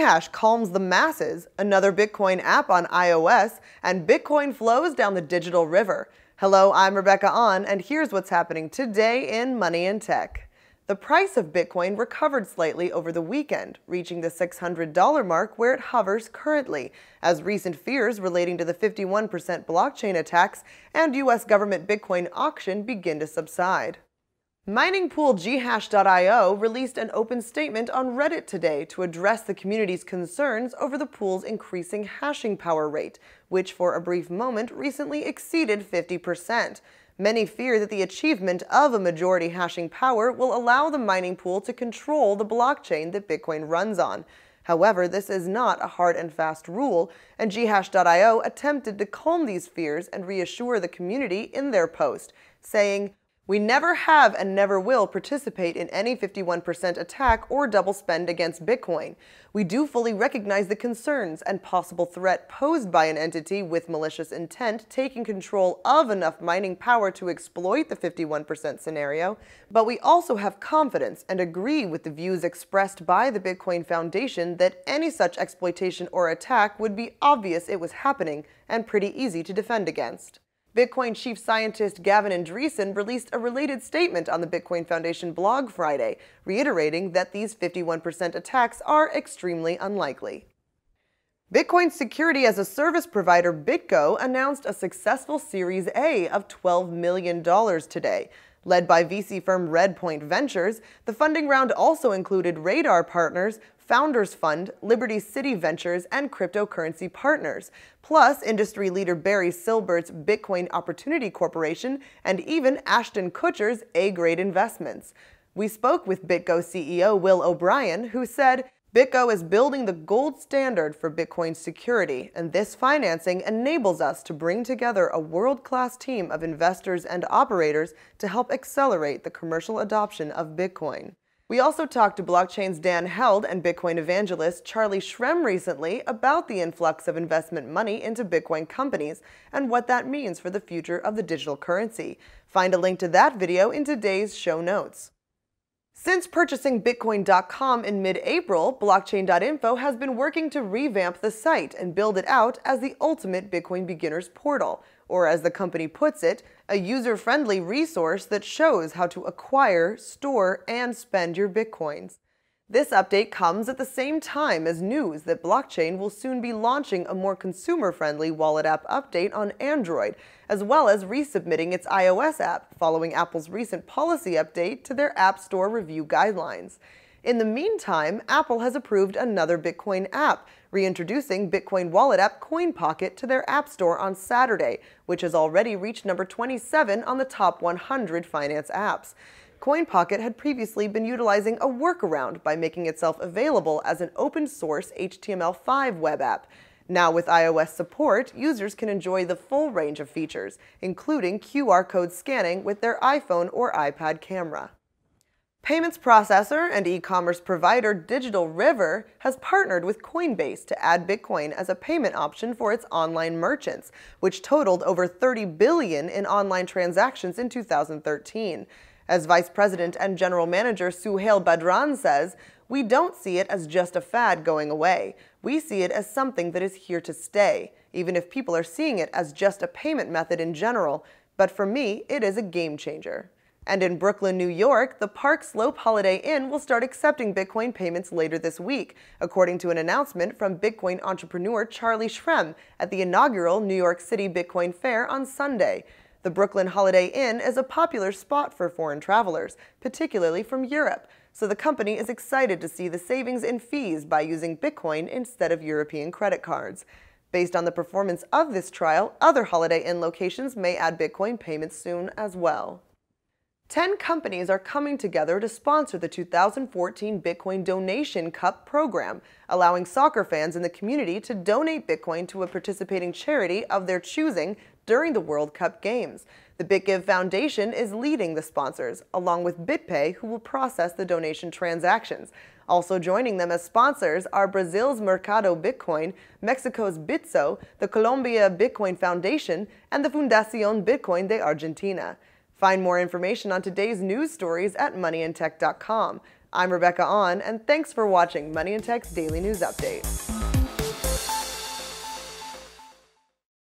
Ghash calms the masses, another Bitcoin app on iOS, and Bitcoin flows down the digital river. Hello, I'm Rebecca Ahn, and here's what's happening today in Money and Tech. The price of Bitcoin recovered slightly over the weekend, reaching the $600 mark where it hovers currently, as recent fears relating to the 51% blockchain attacks and U.S. government Bitcoin auction begin to subside. Mining pool ghash.io released an open statement on Reddit today to address the community's concerns over the pool's increasing hashing power rate, which for a brief moment recently exceeded 50%. Many fear that the achievement of a majority hashing power will allow the mining pool to control the blockchain that Bitcoin runs on. However, this is not a hard and fast rule, and ghash.io attempted to calm these fears and reassure the community in their post, saying, "We never have and never will participate in any 51% attack or double spend against Bitcoin. We do fully recognize the concerns and possible threat posed by an entity with malicious intent taking control of enough mining power to exploit the 51% scenario, but we also have confidence and agree with the views expressed by the Bitcoin Foundation that any such exploitation or attack would be obvious it was happening and pretty easy to defend against." Bitcoin Chief Scientist Gavin Andresen released a related statement on the Bitcoin Foundation blog Friday, reiterating that these 51% attacks are extremely unlikely. Bitcoin security as a service provider BitGo announced a successful Series A of $12 million today. Led by VC firm Redpoint Ventures, the funding round also included Radar Partners, Founders Fund, Liberty City Ventures, and cryptocurrency partners, plus industry leader Barry Silbert's Bitcoin Opportunity Corporation, and even Ashton Kutcher's A-grade investments. We spoke with BitGo CEO Will O'Brien, who said, "BitGo is building the gold standard for Bitcoin security, and this financing enables us to bring together a world-class team of investors and operators to help accelerate the commercial adoption of Bitcoin." We also talked to Blockchain's Dan Held and Bitcoin evangelist Charlie Shrem recently about the influx of investment money into Bitcoin companies and what that means for the future of the digital currency. Find a link to that video in today's show notes. Since purchasing Bitcoin.com in mid-April, Blockchain.info has been working to revamp the site and build it out as the ultimate Bitcoin beginner's portal, or as the company puts it, a user-friendly resource that shows how to acquire, store, and spend your Bitcoins. This update comes at the same time as news that Blockchain will soon be launching a more consumer-friendly wallet app update on Android, as well as resubmitting its iOS app following Apple's recent policy update to their App Store review guidelines. In the meantime, Apple has approved another Bitcoin app, reintroducing Bitcoin wallet app CoinPocket to their App Store on Saturday, which has already reached number 27 on the top 100 finance apps. CoinPocket had previously been utilizing a workaround by making itself available as an open-source HTML5 web app. Now with iOS support, users can enjoy the full range of features, including QR code scanning with their iPhone or iPad camera. Payments processor and e-commerce provider Digital River has partnered with Coinbase to add Bitcoin as a payment option for its online merchants, which totaled over $30 billion in online transactions in 2013. As Vice President and General Manager Suhail Badran says, "We don't see it as just a fad going away. We see it as something that is here to stay, even if people are seeing it as just a payment method in general. But for me, it is a game changer." And in Brooklyn, New York, the Park Slope Holiday Inn will start accepting Bitcoin payments later this week, according to an announcement from Bitcoin entrepreneur Charlie Shrem at the inaugural New York City Bitcoin Fair on Sunday. The Brooklyn Holiday Inn is a popular spot for foreign travelers, particularly from Europe, so the company is excited to see the savings in fees by using Bitcoin instead of European credit cards. Based on the performance of this trial, other Holiday Inn locations may add Bitcoin payments soon as well. 10 companies are coming together to sponsor the 2014 Bitcoin Donation Cup program, allowing soccer fans in the community to donate Bitcoin to a participating charity of their choosing during the World Cup games. The BitGo Foundation is leading the sponsors, along with BitPay, who will process the donation transactions. Also joining them as sponsors are Brazil's Mercado Bitcoin, Mexico's Bitso, the Colombia Bitcoin Foundation, and the Fundación Bitcoin de Argentina. Find more information on today's news stories at moneyandtech.com. I'm Rebecca On, and thanks for watching Money in Tech's Daily News Update.